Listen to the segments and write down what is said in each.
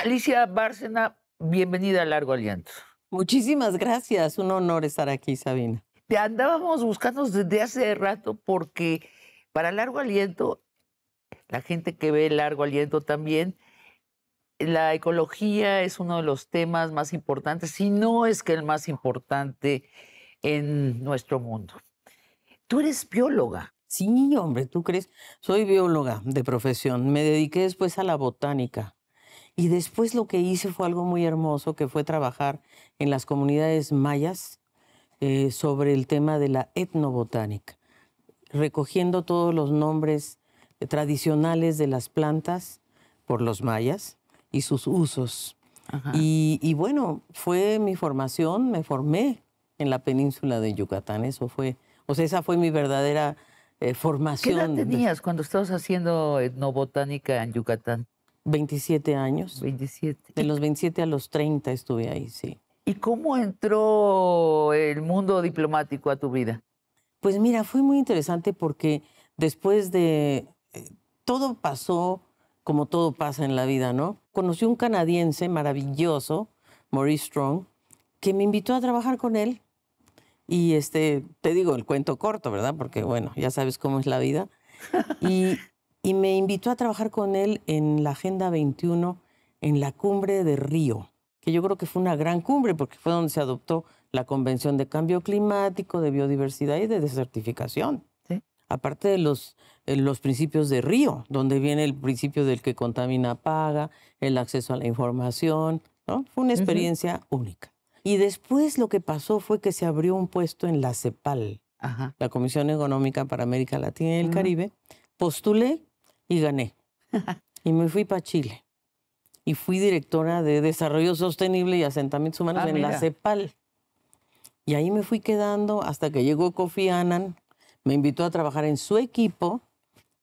Alicia Bárcena, bienvenida a Largo Aliento. Muchísimas gracias, un honor estar aquí, Sabina. Te andábamos buscando desde hace rato porque para Largo Aliento, la gente que ve Largo Aliento también, la ecología es uno de los temas más importantes, si no es que el más importante en nuestro mundo. Tú eres bióloga. Sí, hombre, ¿tú crees? Soy bióloga de profesión. Me dediqué después a la botánica. Y después lo que hice fue algo muy hermoso, que fue trabajar en las comunidades mayas sobre el tema de la etnobotánica, recogiendo todos los nombres tradicionales de las plantas por los mayas y sus usos. Ajá. Y bueno, fue mi formación, me formé en la península de Yucatán. Eso fue, o sea, esa fue mi verdadera formación. ¿Qué edad tenías cuando estabas haciendo etnobotánica en Yucatán? 27 años. 27. De los 27 a los 30 estuve ahí, sí. ¿Y cómo entró el mundo diplomático a tu vida? Pues mira, fue muy interesante porque después de... todo pasó como todo pasa en la vida, ¿no? Conocí un canadiense maravilloso, Maurice Strong, que me invitó a trabajar con él. Y te digo el cuento corto, ¿verdad? Porque bueno, ya sabes cómo es la vida. Y me invitó a trabajar con él en la Agenda 21 en la cumbre de Río, que yo creo que fue una gran cumbre porque fue donde se adoptó la Convención de Cambio Climático, de Biodiversidad y de Desertificación. ¿Sí? Aparte de los principios de Río, donde viene el principio del que contamina paga, el acceso a la información, ¿no? Fue una experiencia única. Y después lo que pasó fue que se abrió un puesto en la CEPAL, Ajá. la Comisión Económica para América Latina y el Caribe. Postulé y gané. Y me fui para Chile. Y fui directora de Desarrollo Sostenible y Asentamientos Humanos en la CEPAL. Y ahí me fui quedando hasta que llegó Kofi Annan, me invitó a trabajar en su equipo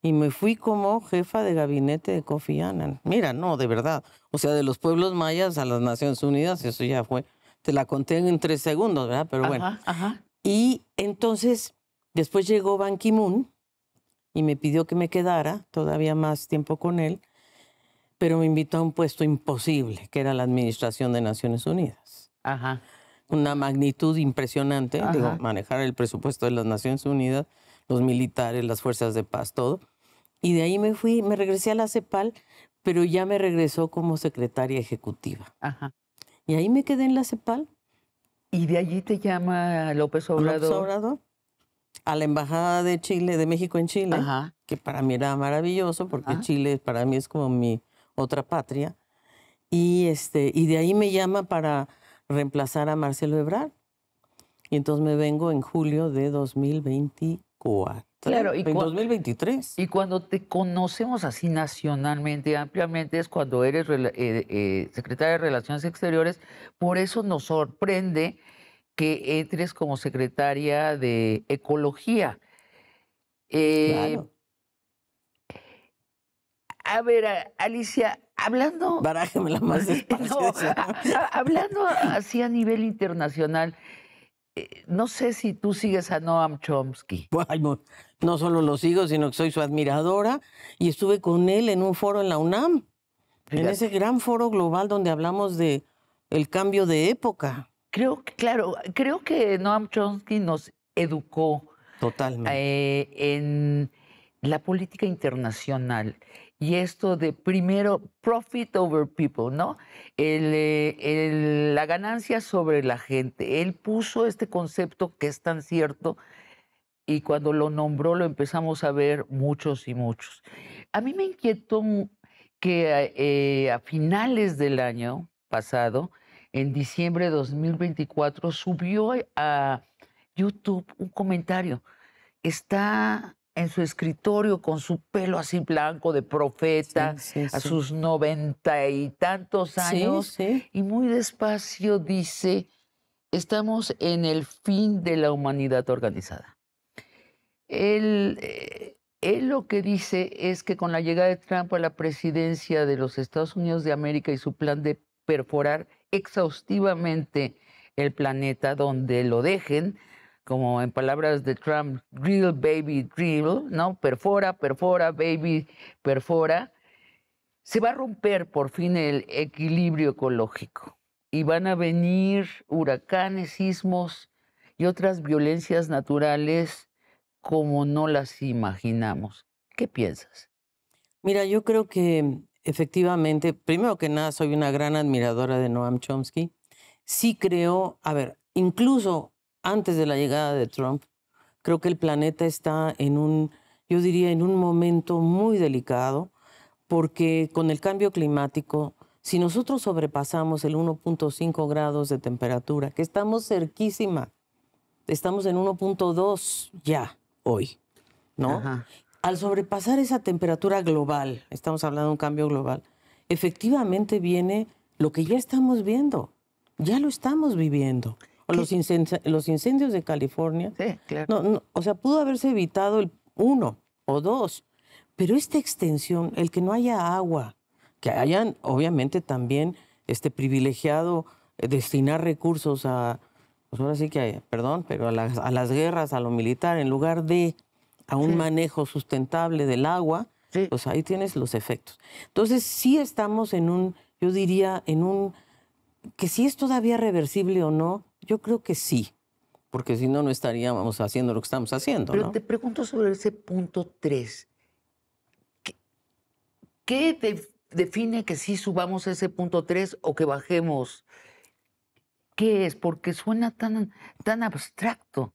y me fui como jefa de gabinete de Kofi Annan. Mira, no, de verdad. O sea, de los pueblos mayas a las Naciones Unidas, eso ya fue. Te la conté en 3 segundos, ¿verdad? Pero bueno. Ajá. Y entonces, después llegó Ban Ki-moon y me pidió que me quedara todavía más tiempo con él, pero me invitó a un puesto imposible, que era la Administración de Naciones Unidas. Ajá. Una magnitud impresionante, digo, manejar el presupuesto de las Naciones Unidas, los militares, las fuerzas de paz, todo. Y de ahí me fui, me regresé a la CEPAL, pero ya me regresó como secretaria ejecutiva. Ajá. Y ahí me quedé en la CEPAL. ¿Y de allí te llama López Obrador? López Obrador, a la Embajada de Chile, de México en Chile, que para mí era maravilloso, porque Chile para mí es como mi otra patria. Y de ahí me llama para reemplazar a Marcelo Ebrard. Y entonces me vengo en julio de 2024. Claro, en 2023. Y cuando te conocemos así nacionalmente, ampliamente, es cuando eres secretaria de Relaciones Exteriores. Por eso nos sorprende que entres como secretaria de Ecología. Claro. A ver, Alicia, hablando... Barájemela más despacio. No, hablando así a nivel internacional, no sé si tú sigues a Noam Chomsky. Ay, no solo lo sigo, sino que soy su admiradora y estuve con él en un foro en la UNAM, Fíjate. En ese gran foro global donde hablamos de el cambio de época. Creo que Noam Chomsky nos educó totalmente en la política internacional y esto de primero profit over people, ¿no? La ganancia sobre la gente. Él puso este concepto que es tan cierto y cuando lo nombró lo empezamos a ver muchos y muchos. A mí me inquietó que a finales del año pasado, en diciembre de 2024, subió a YouTube un comentario. Está en su escritorio con su pelo así blanco de profeta, a sus 90 y tantos años, y muy despacio dice, estamos en el fin de la humanidad organizada. Él lo que dice es que con la llegada de Trump a la presidencia de los Estados Unidos de América y su plan de perforar exhaustivamente el planeta donde lo dejen, como en palabras de Trump, drill, baby, drill, ¿no? Perfora, perfora, baby, perfora. se va a romper por fin el equilibrio ecológico y van a venir huracanes, sismos y otras violencias naturales como no las imaginamos. ¿Qué piensas? Mira, yo creo que efectivamente, primero que nada, soy una gran admiradora de Noam Chomsky. Sí creo, a ver, incluso antes de la llegada de Trump, creo que el planeta está en un, yo diría, en un momento muy delicado, porque con el cambio climático, si nosotros sobrepasamos el 1.5 grados de temperatura, que estamos cerquísima, estamos en 1.2 ya hoy, ¿no? Ajá. Al sobrepasar esa temperatura global, estamos hablando de un cambio global, efectivamente viene lo que ya estamos viendo, ya lo estamos viviendo. O ¿Qué? los incendios de California, Sí, claro. o sea, pudo haberse evitado el 1 o 2, pero esta extensión, el que no haya agua, que hayan obviamente también privilegiado destinar recursos a, pues ahora sí que, perdón, pero a las guerras, a lo militar, en lugar de a un Sí. manejo sustentable del agua, Sí. pues ahí tienes los efectos. Entonces, sí estamos en un, yo diría, en un, que si es todavía reversible o no, yo creo que sí, porque si no, no estaríamos haciendo lo que estamos haciendo, Pero ¿no? te pregunto sobre ese punto 3. ¿Qué define que sí subamos ese punto 3 o que bajemos? ¿Qué es? Porque suena tan abstracto.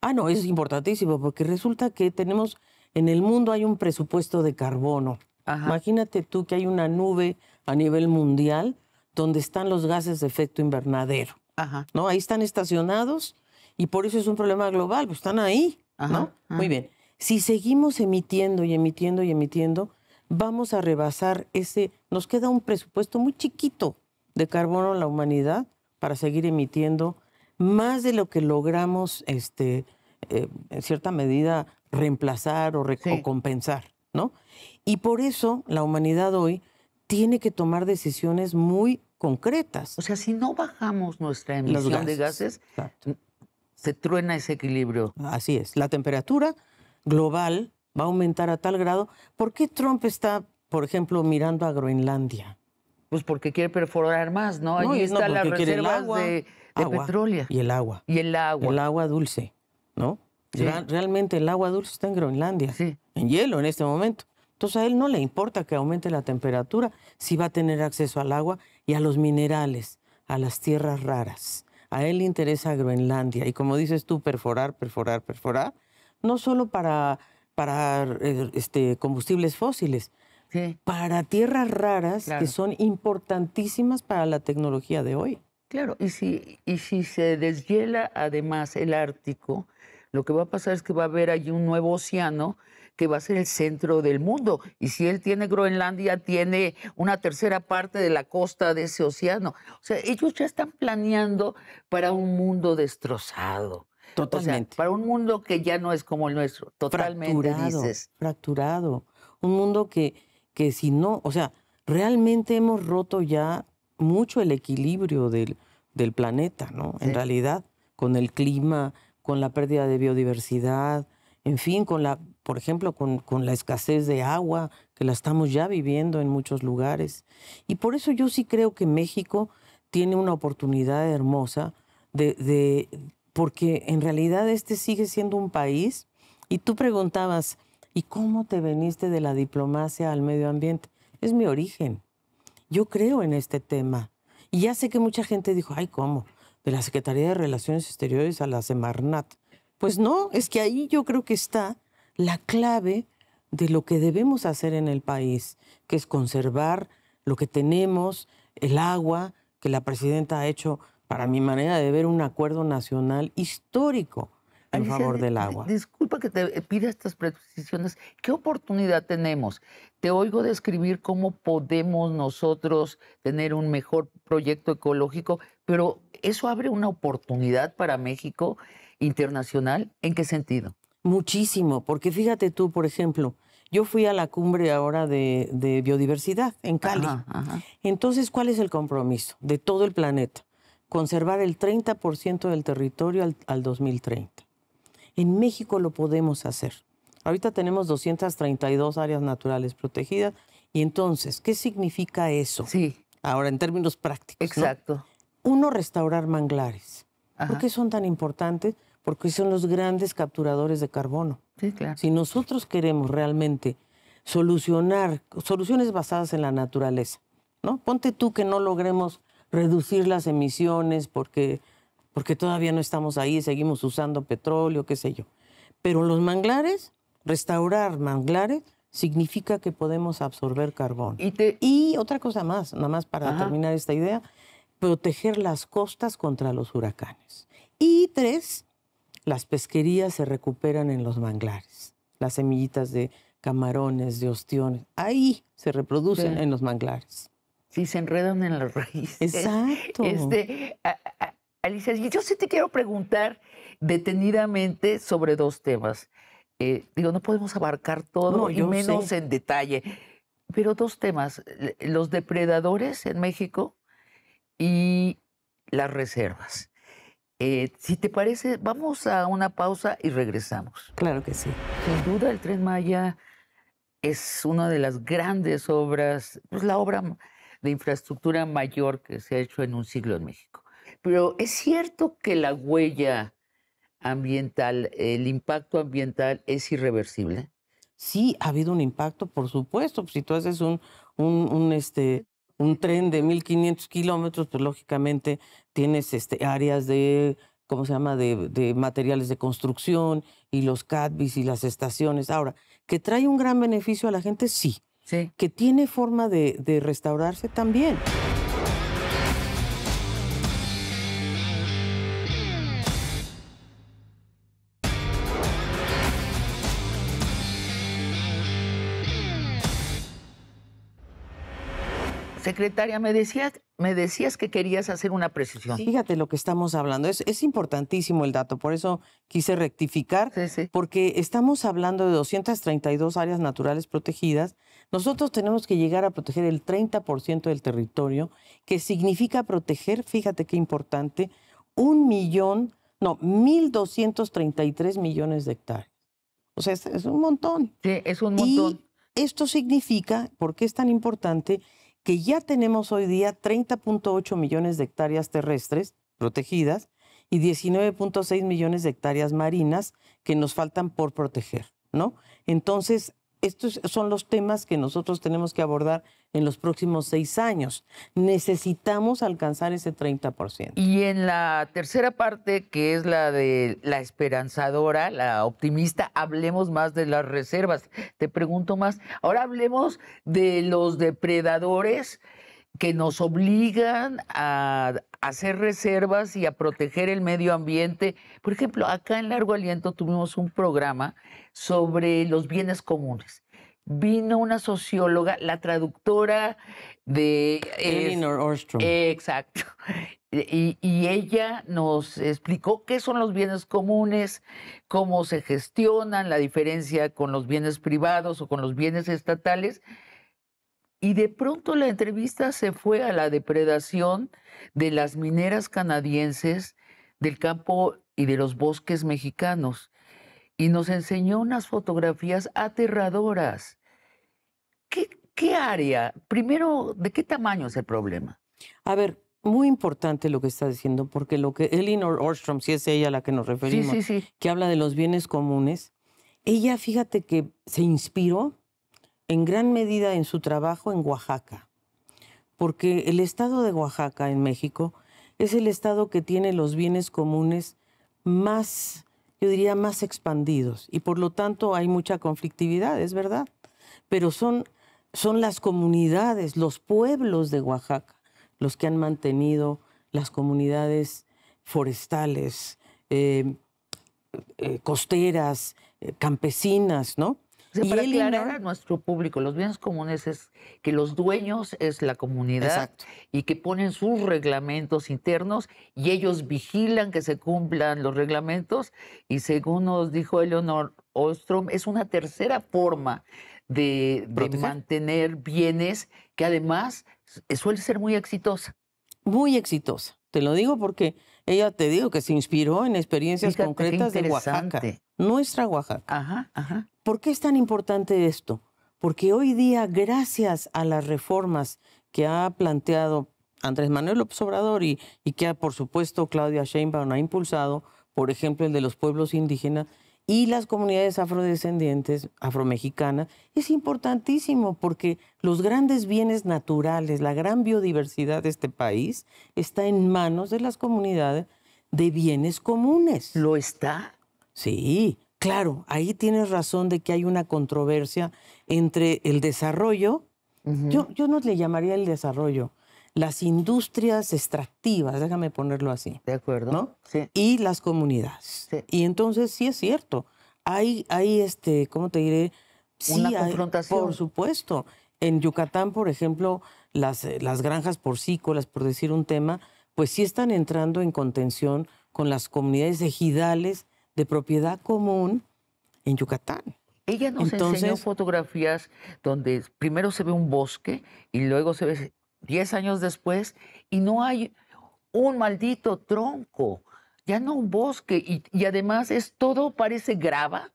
Ah, no, es importantísimo, porque resulta que tenemos, en el mundo hay un presupuesto de carbono. Ajá, Imagínate tú que hay una nube a nivel mundial donde están los gases de efecto invernadero, ajá, ¿no? Ahí están estacionados y por eso es un problema global, pues están ahí, ¿no? ajá, Muy ajá. bien. Si seguimos emitiendo y emitiendo y emitiendo, vamos a rebasar nos queda un presupuesto muy chiquito de carbono en la humanidad para seguir emitiendo más de lo que logramos, en cierta medida, reemplazar o Sí. compensar, ¿no? Y por eso la humanidad hoy tiene que tomar decisiones muy concretas. O sea, si no bajamos nuestra Los emisión de gases. gases, Exacto. se truena ese equilibrio. Así es. La temperatura global va a aumentar a tal grado. ¿Por qué Trump está, por ejemplo, mirando a Groenlandia? Pues porque quiere perforar más, ¿no? No, Allí no, están las porque quiere el reservas agua, de petróleo y el agua. y el El agua. agua dulce, ¿no? Sí. Realmente el agua dulce está en Groenlandia, Sí. en hielo en este momento. Entonces a él no le importa que aumente la temperatura si va a tener acceso al agua y a los minerales, a las tierras raras. A él le interesa Groenlandia. Y como dices tú, perforar, perforar, perforar, no solo para combustibles fósiles, Sí, para tierras raras que claro. son importantísimas para la tecnología de hoy. Claro, y si se deshiela además el Ártico, lo que va a pasar es que va a haber allí un nuevo océano que va a ser el centro del mundo. Y si él tiene Groenlandia, tiene una tercera parte de la costa de ese océano. O sea, ellos ya están planeando para un mundo destrozado. Totalmente. O sea, para un mundo que ya no es como el nuestro. Totalmente, dices. Fracturado. Un mundo que si no, o sea, realmente hemos roto ya mucho el equilibrio del planeta, ¿no? Sí. En realidad, con el clima, con la pérdida de biodiversidad, en fin, por ejemplo, con la escasez de agua, que la estamos ya viviendo en muchos lugares. Y por eso yo sí creo que México tiene una oportunidad hermosa porque en realidad sigue siendo un país. Y tú preguntabas, ¿y cómo te veniste de la diplomacia al medio ambiente? Es mi origen. Yo creo en este tema. Y ya sé que mucha gente dijo, ay, ¿cómo? De la Secretaría de Relaciones Exteriores a la Semarnat. Pues no, es que ahí yo creo que está la clave de lo que debemos hacer en el país, que es conservar lo que tenemos, el agua, que la presidenta ha hecho, para mi manera de ver, un acuerdo nacional histórico en Alicia, favor del agua. disculpa que te pida estas precisiones. ¿Qué oportunidad tenemos? Te oigo describir cómo podemos nosotros tener un mejor proyecto ecológico, pero ¿eso abre una oportunidad para México internacional? ¿En qué sentido? Muchísimo, porque fíjate tú, por ejemplo, yo fui a la cumbre ahora de biodiversidad en Cali. Ajá, ajá. Entonces, ¿cuál es el compromiso de todo el planeta? Conservar el 30% del territorio al 2030. En México lo podemos hacer. Ahorita tenemos 232 áreas naturales protegidas Y entonces, ¿qué significa eso? Sí, Ahora, en términos prácticos, ¿no? exacto. Uno, restaurar manglares. ¿Por Ajá. qué son tan importantes? Porque son los grandes capturadores de carbono. Sí, claro. Si nosotros queremos realmente solucionar soluciones basadas en la naturaleza, ¿no? Ponte tú que no logremos reducir las emisiones porque todavía no estamos ahí, seguimos usando petróleo, qué sé yo. Pero los manglares, restaurar manglares, significa que podemos absorber carbono. Y otra cosa más, nada más para terminar esta idea, proteger las costas contra los huracanes. Y 3, las pesquerías se recuperan en los manglares. Las semillitas de camarones, de ostiones, ahí se reproducen en los manglares. Sí, se enredan en las raíces. Exacto. Alicia, yo sí te quiero preguntar detenidamente sobre 2 temas. No podemos abarcar todo, No, y menos en detalle, pero 2 temas, los depredadores en México y las reservas. Si te parece, vamos a una pausa y regresamos. Claro que sí. Sin duda, el Tren Maya es una de las grandes obras, pues la obra de infraestructura mayor que se ha hecho en un siglo en México. Pero es cierto que la huella ambiental, el impacto ambiental es irreversible. Sí, ha habido un impacto, por supuesto. Si tú haces un tren de 1,500 kilómetros, pues lógicamente tienes áreas de, ¿cómo se llama?, de materiales de construcción y los CADBIS y las estaciones. Ahora, ¿que trae un gran beneficio a la gente? Sí. Sí. ¿Que tiene forma de restaurarse? También. Secretaria, me decías que querías hacer una precisión. Sí. Fíjate lo que estamos hablando. Es importantísimo el dato, por eso quise rectificar, porque estamos hablando de 232 áreas naturales protegidas. Nosotros tenemos que llegar a proteger el 30% del territorio, que significa proteger, fíjate qué importante, 1,233 millones de hectáreas. O sea, es un montón. Sí, es un montón. Y esto significa, ¿por qué es tan importante?, que ya tenemos hoy día 30.8 millones de hectáreas terrestres protegidas y 19.6 millones de hectáreas marinas que nos faltan por proteger, ¿no? Entonces, estos son los temas que nosotros tenemos que abordar en los próximos 6 años. Necesitamos alcanzar ese 30%. Y en la tercera parte, que es la de la esperanzadora, la optimista, hablemos más de las reservas. Te pregunto más. Ahora hablemos de los depredadores que nos obligan a hacer reservas y a proteger el medio ambiente. Por ejemplo, acá en Largo Aliento tuvimos un programa sobre los bienes comunes. Vino una socióloga, la traductora de... Elinor Ostrom. Exacto. Y ella nos explicó qué son los bienes comunes, cómo se gestionan, la diferencia con los bienes privados o con los bienes estatales. Y de pronto la entrevista se fue a la depredación de las mineras canadienses, del campo y de los bosques mexicanos. Y nos enseñó unas fotografías aterradoras. ¿Qué área? Primero, ¿de qué tamaño es el problema? A ver, muy importante lo que está diciendo, porque lo que Elinor Ostrom, si es ella a la que nos referimos, que habla de los bienes comunes, ella, fíjate que se inspiró en gran medida en su trabajo en Oaxaca, porque el estado de Oaxaca en México es el estado que tiene los bienes comunes más, yo diría, más expandidos, y por lo tanto hay mucha conflictividad, es verdad, pero son las comunidades, los pueblos de Oaxaca, los que han mantenido las comunidades forestales, costeras, campesinas, ¿no? O sea, para aclarar a nuestro público, los bienes comunes es que los dueños es la comunidad. Exacto. Y que ponen sus reglamentos internos y ellos vigilan que se cumplan los reglamentos, y según nos dijo Elinor Ostrom, es una tercera forma de mantener bienes que además suele ser muy exitosa. Muy exitosa. Te lo digo porque ella, te digo, que se inspiró en experiencias concretas de Oaxaca. Nuestra Oaxaca. Ajá, ajá. ¿Por qué es tan importante esto? porque hoy día, gracias a las reformas que ha planteado Andrés Manuel López Obrador y que, por supuesto, Claudia Sheinbaum ha impulsado, por ejemplo, el de los pueblos indígenas y las comunidades afrodescendientes, afromexicanas, es importantísimo porque los grandes bienes naturales, la gran biodiversidad de este país está en manos de las comunidades de bienes comunes. ¿Lo está? Sí, claro, ahí tienes razón de que hay una controversia entre el desarrollo, yo no le llamaría el desarrollo, las industrias extractivas, déjame ponerlo así. De acuerdo. ¿No? Sí. Y las comunidades. Sí. Y entonces sí es cierto, hay ¿cómo te diré? Sí, Una confrontación. por supuesto. En Yucatán, por ejemplo, las granjas porcícolas, por decir un tema, pues sí están entrando en contención con las comunidades ejidales de propiedad común en Yucatán. Ella nos enseñó fotografías donde primero se ve un bosque y luego se ve 10 años después y no hay un maldito tronco, ya no un bosque y además todo parece grava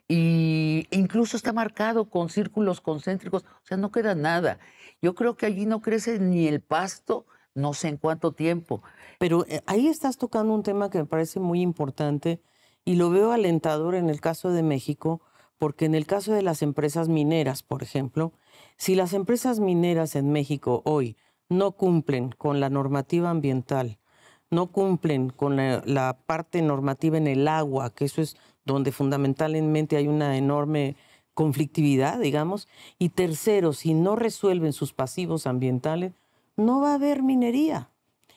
y incluso está marcado con círculos concéntricos, o sea, no queda nada. Yo creo que allí no crece ni el pasto, no sé en cuánto tiempo. Pero ahí estás tocando un tema que me parece muy importante y lo veo alentador en el caso de México, porque en el caso de las empresas mineras, por ejemplo, si las empresas mineras en México hoy no cumplen con la normativa ambiental, no cumplen con la parte normativa en el agua, que eso es donde fundamentalmente hay una enorme conflictividad, digamos, y tercero, si no resuelven sus pasivos ambientales, no va a haber minería.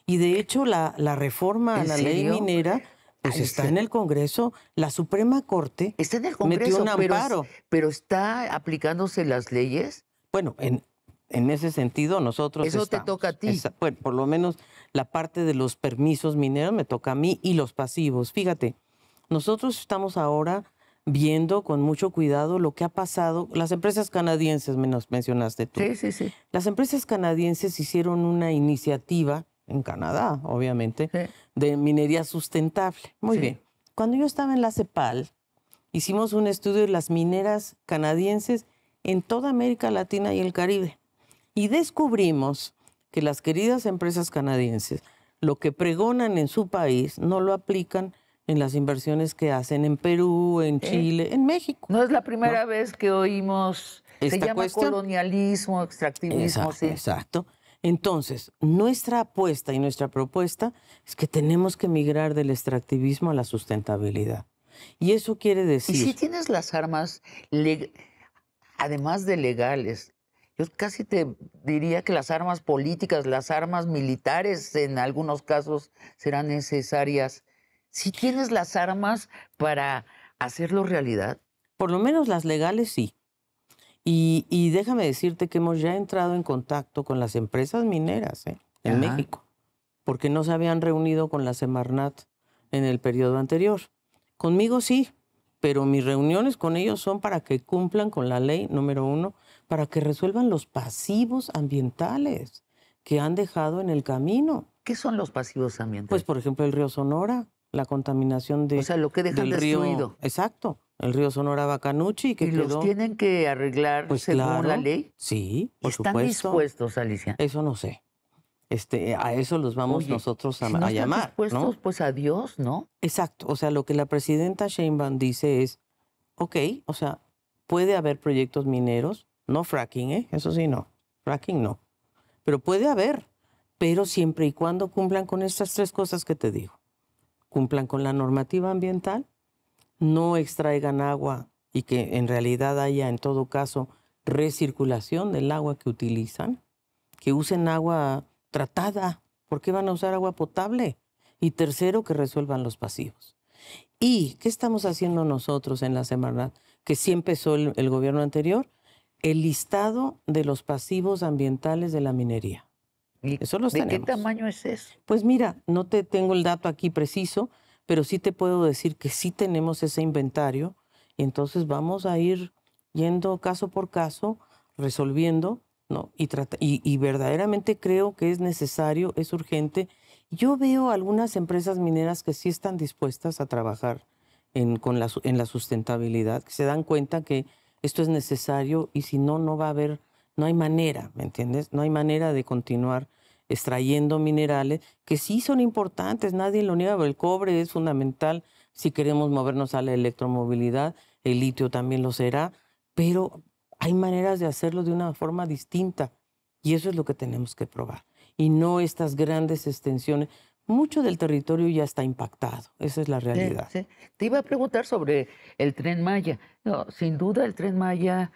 Y de hecho la reforma a la ley minera pues está en el Congreso. La Suprema Corte está en el Congreso, metió un amparo. Pero ¿está aplicándose las leyes? Bueno, en ese sentido nosotros Eso te toca a ti. Bueno, por lo menos la parte de los permisos mineros me toca a mí y los pasivos. Fíjate, nosotros estamos ahora viendo con mucho cuidado lo que ha pasado. Las empresas canadienses, mencionaste tú. Sí. Las empresas canadienses hicieron una iniciativa en Canadá, obviamente, de minería sustentable. Muy bien. Cuando yo estaba en la CEPAL, hicimos un estudio de las mineras canadienses en toda América Latina y el Caribe. Y descubrimos que las queridas empresas canadienses, lo que pregonan en su país, no lo aplican en las inversiones que hacen en Perú, en Chile, en México. No es la primera vez que oímos, se llama colonialismo, extractivismo. Exacto. Entonces, nuestra apuesta y nuestra propuesta es que tenemos que migrar del extractivismo a la sustentabilidad. Y eso quiere decir... Y si tienes las armas, además de legales, yo casi te diría que las armas políticas, las armas militares en algunos casos serán necesarias. Si tienes las armas para hacerlo realidad. Por lo menos las legales sí. Y déjame decirte que hemos ya entrado en contacto con las empresas mineras en México, porque no se habían reunido con la Semarnat en el periodo anterior. Conmigo sí, pero mis reuniones con ellos son para que cumplan con la ley número 1, para que resuelvan los pasivos ambientales que han dejado en el camino. ¿Qué son los pasivos ambientales? Pues, por ejemplo, el río Sonora, la contaminación de... O sea, lo que dejan destruido. Exacto. El río Sonora Bacanuchi. ¿Y los tienen que arreglar según la ley? Sí, por supuesto. ¿Están dispuestos, Alicia? Eso no sé. A eso los vamos nosotros a llamar. Están dispuestos, ¿no? Pues a Dios, ¿no? Exacto. O sea, lo que la presidenta Sheinbaum dice es, o sea, puede haber proyectos mineros, no fracking, eso sí no, fracking no. Pero puede haber, pero siempre y cuando cumplan con estas 3 cosas que te digo. Cumplan con la normativa ambiental, no extraigan agua y que en realidad haya en todo caso recirculación del agua que utilizan, que usen agua tratada. ¿Por qué van a usar agua potable? Y tercero, que resuelvan los pasivos. ¿Y qué estamos haciendo nosotros en la Semarnat? Que sí empezó el gobierno anterior, el listado de los pasivos ambientales de la minería. Eso los tenemos. ¿De qué tamaño es eso? Pues mira, no te tengo el dato aquí preciso, pero sí te puedo decir que sí tenemos ese inventario y entonces vamos a ir yendo caso por caso, resolviendo, ¿no? Y verdaderamente creo que es necesario, es urgente. Yo veo algunas empresas mineras que sí están dispuestas a trabajar en la sustentabilidad, que se dan cuenta que esto es necesario y si no, no va a haber, no hay manera, ¿me entiendes? No hay manera de continuar extrayendo minerales que sí son importantes, nadie lo niega, pero el cobre es fundamental si queremos movernos a la electromovilidad, el litio también lo será, pero hay maneras de hacerlo de una forma distinta y eso es lo que tenemos que probar. Y no estas grandes extensiones. Mucho del territorio ya está impactado, esa es la realidad. Sí. Te iba a preguntar sobre el Tren Maya. No, sin duda el Tren Maya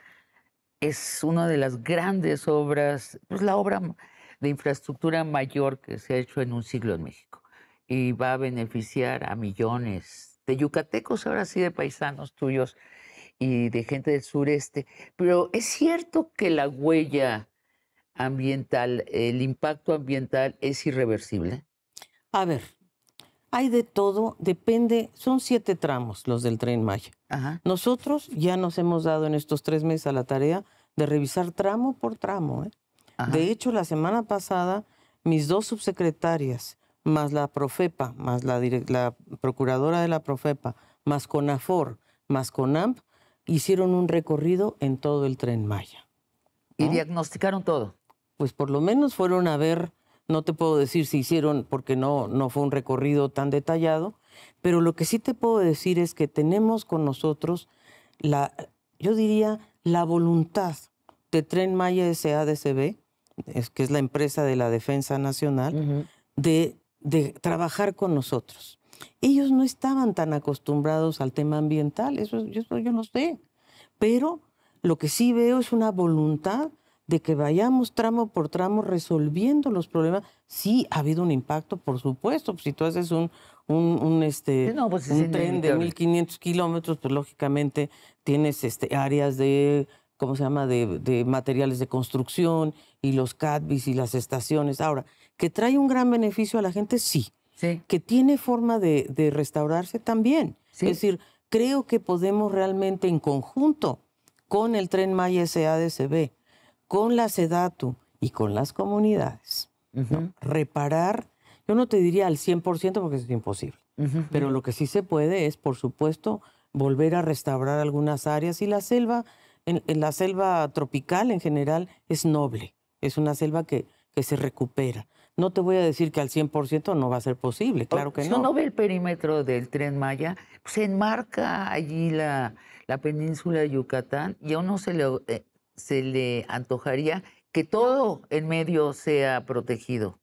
es una de las grandes obras, pues la obra de infraestructura mayor que se ha hecho en un siglo en México y va a beneficiar a millones de yucatecos, ahora sí de paisanos tuyos y de gente del sureste. Pero es cierto que la huella ambiental, el impacto ambiental es irreversible. A ver, hay de todo, depende, son 7 tramos los del Tren Maya. Ajá, Nosotros ya nos hemos dado en estos 3 meses a la tarea de revisar tramo por tramo, ¿eh? ajá. De hecho, la semana pasada, mis 2 subsecretarias, más la Profepa, más la procuradora de la Profepa, más CONAFOR, más CONAMP, hicieron un recorrido en todo el Tren Maya, Y ¿no? diagnosticaron todo. Pues por lo menos fueron a ver, no te puedo decir si hicieron, porque no fue un recorrido tan detallado, pero lo que sí te puedo decir es que tenemos con nosotros yo diría, la voluntad de Tren Maya SADCB, que es la empresa de la Defensa Nacional, Ujú. de trabajar con nosotros. Ellos no estaban tan acostumbrados al tema ambiental, eso yo lo sé, pero lo que sí veo es una voluntad de que vayamos tramo por tramo resolviendo los problemas. Sí, ha habido un impacto, por supuesto. Pues si tú haces Sí, no, pues es un tren de inevitable. 1.500 kilómetros, pues lógicamente tienes áreas de, ¿cómo se llama?, de materiales de construcción y los CADBIS y las estaciones. Ahora, que trae un gran beneficio a la gente, sí. Sí, Que tiene forma de restaurarse también. Es sí. decir, creo que podemos realmente en conjunto con el Tren Maya SADCB, con la SEDATU y con las comunidades, ¿no? Ujú, Reparar, yo no te diría al 100% porque es imposible, ujú, pero ujú. lo que sí se puede es, por supuesto, volver a restaurar algunas áreas y la selva, en la selva tropical en general, es noble, es una selva que se recupera. No te voy a decir que al 100% no va a ser posible, claro que Si uno no. ve el perímetro del Tren Maya, pues se enmarca allí la península de Yucatán y a uno se le antojaría que todo en medio sea protegido.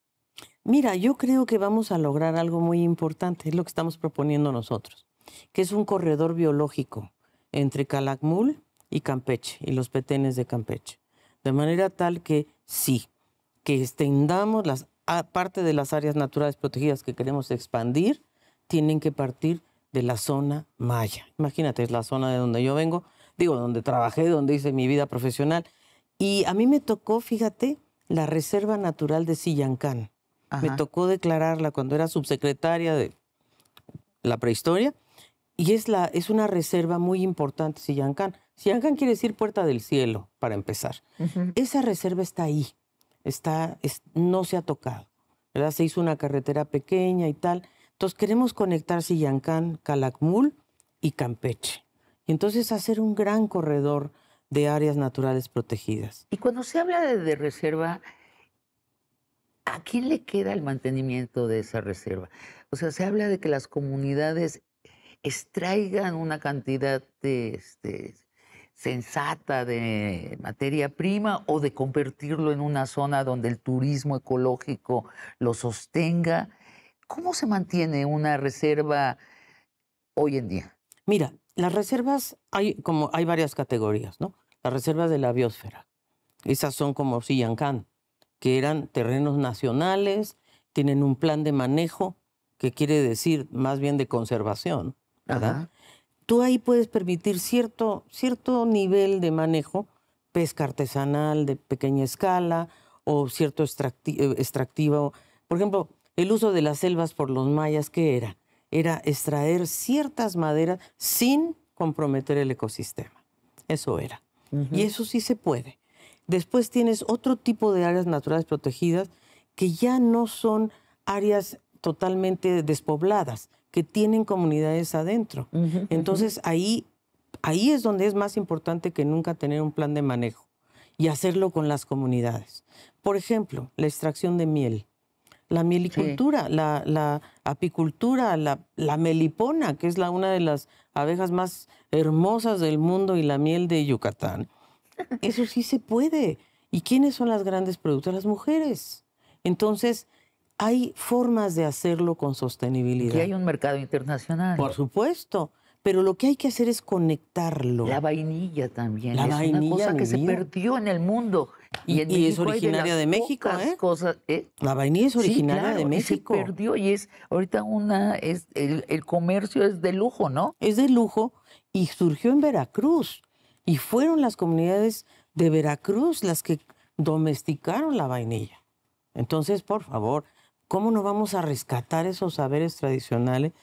Mira, yo creo que vamos a lograr algo muy importante, es lo que estamos proponiendo nosotros, que es un corredor biológico entre Calakmul y Campeche y los petenes de Campeche. De manera tal que sí, que extendamos parte de las áreas naturales protegidas que queremos expandir, tienen que partir de la zona maya. Imagínate, es la zona de donde yo vengo, digo, donde trabajé, donde hice mi vida profesional. Y a mí me tocó, fíjate, la Reserva Natural de Sillancán. Me Ajá. tocó declararla cuando era subsecretaria de la prehistoria y es una reserva muy importante, Sillancán. Sillancán quiere decir puerta del cielo, para empezar. Ujú. Esa reserva está ahí, no se ha tocado, ¿verdad? Se hizo una carretera pequeña y tal. Entonces queremos conectar Sillancán, Calakmul y Campeche. Y entonces hacer un gran corredor de áreas naturales protegidas. Y cuando se habla de reserva, ¿a quién le queda el mantenimiento de esa reserva? O sea, se habla de que las comunidades extraigan una cantidad sensata de materia prima o de convertirlo en una zona donde el turismo ecológico lo sostenga. ¿Cómo se mantiene una reserva hoy en día? Mira, las reservas, hay varias categorías, ¿no? Las reservas de la biosfera. Esas son como Sillancán, que eran terrenos nacionales, tienen un plan de manejo, que quiere decir más bien de conservación, ¿verdad? Ajá, Tú ahí puedes permitir cierto nivel de manejo, pesca artesanal de pequeña escala o cierto extractivo. Por ejemplo, el uso de las selvas por los mayas, ¿qué era? Era extraer ciertas maderas sin comprometer el ecosistema. Eso era. Y ujú. eso sí se puede. Después tienes otro tipo de áreas naturales protegidas que ya no son áreas totalmente despobladas, que tienen comunidades adentro. Ujú, ujú. Entonces ahí Ahí es donde es más importante que nunca tener un plan de manejo y hacerlo con las comunidades. Por ejemplo, la extracción de miel, la mielicultura, Sí. la apicultura, la melipona, que es una de las abejas más hermosas del mundo, y la miel de Yucatán. Eso sí se puede. ¿Y quiénes son las grandes productoras? Las mujeres. Entonces, hay formas de hacerlo con Y sostenibilidad. hay un mercado internacional. Por supuesto, pero lo que hay que hacer es conectarlo. La vainilla también La es una vainilla, cosa mi que se vida. perdió en el mundo. Y en Y es México hay de originaria las de México, pocas ¿eh? cosas. La vainilla es Sí, originaria de claro, y se México. perdió. Y es ahorita el comercio es de lujo, ¿no? Es de lujo y surgió en Veracruz. Y fueron las comunidades de Veracruz las que domesticaron la vainilla. Entonces, por favor, ¿cómo no vamos a rescatar esos saberes tradicionales?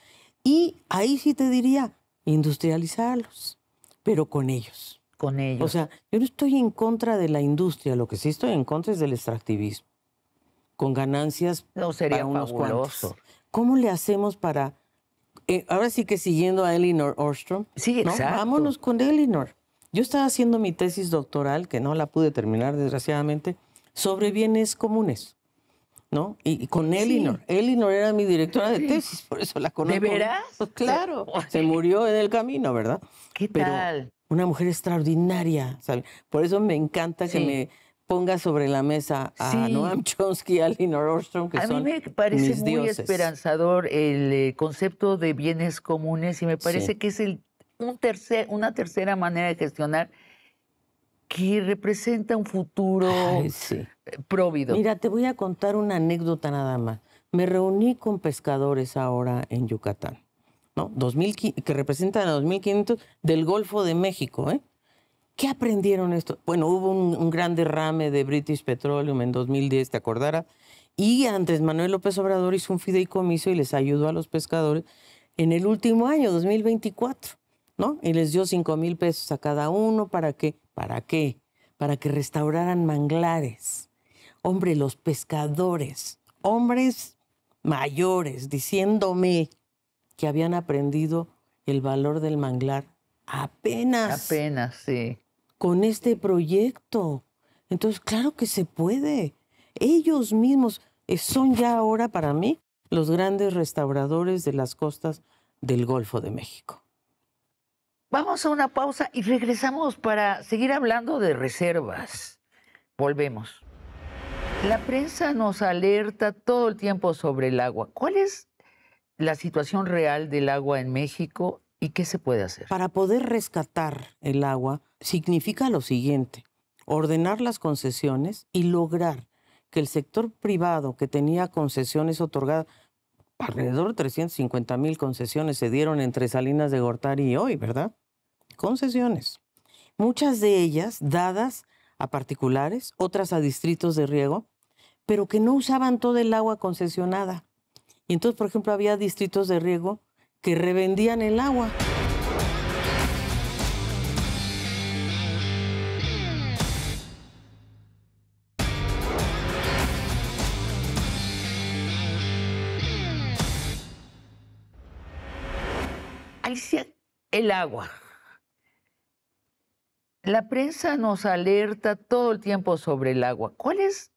Y ahí sí te diría, industrializarlos, pero con ellos. Con O ellos. sea, yo no estoy en contra de la industria, lo que sí estoy en contra es del extractivismo, con ganancias No, para sería unos cuantos. fabuloso. ¿Cómo le hacemos para, ahora sí que siguiendo a Elinor Ostrom, Sí, ¿no? exacto. Vámonos con Elinor. Yo estaba haciendo mi tesis doctoral, que no la pude terminar desgraciadamente, sobre bienes comunes, ¿no? Y con Elinor. Elinor era mi directora de tesis, por eso la conozco. ¿De veras? Pues claro, se murió en el camino, ¿verdad? ¿Qué Pero tal? una mujer extraordinaria, ¿sabe? Por eso me encanta que Sí. me ponga sobre la mesa a Sí. Noam Chomsky y a Elinor Ostrom, que A mí son me parece mis muy dioses. esperanzador el concepto de bienes comunes y me parece Sí. que es una tercera manera de gestionar que representa un futuro Ay, sí. próvido. Mira, te voy a contar una anécdota nada más. Me reuní con pescadores ahora en Yucatán, ¿no? Que representan a 2.500 del Golfo de México, ¿eh? ¿Qué aprendieron esto? Bueno, hubo un gran derrame de British Petroleum en 2010, te acordarás, y Andrés Manuel López Obrador hizo un fideicomiso y les ayudó a los pescadores en el último año, 2024, ¿no? Y les dio 5,000 pesos a cada uno. ¿Para qué? ¿Para qué? Para que restauraran manglares. Hombre, los pescadores, hombres mayores, diciéndome que habían aprendido el valor del manglar apenas Sí. con este proyecto. Entonces, claro que se puede. Ellos mismos son ya ahora para mí los grandes restauradores de las costas del Golfo de México. Vamos a una pausa y regresamos para seguir hablando de reservas. Volvemos. La prensa nos alerta todo el tiempo sobre el agua. ¿Cuál es la situación real del agua en México y qué se puede hacer? Para poder rescatar el agua significa lo siguiente: ordenar las concesiones y lograr que el sector privado que tenía concesiones otorgadas, alrededor de 350,000 concesiones se dieron entre Salinas de Gortari y hoy, ¿verdad? Concesiones. Muchas de ellas dadas a particulares, otras a distritos de riego, pero que no usaban todo el agua concesionada. Y entonces, por ejemplo, había distritos de riego que revendían el agua. Alicia, el agua. La prensa nos alerta todo el tiempo sobre el agua. ¿Cuál es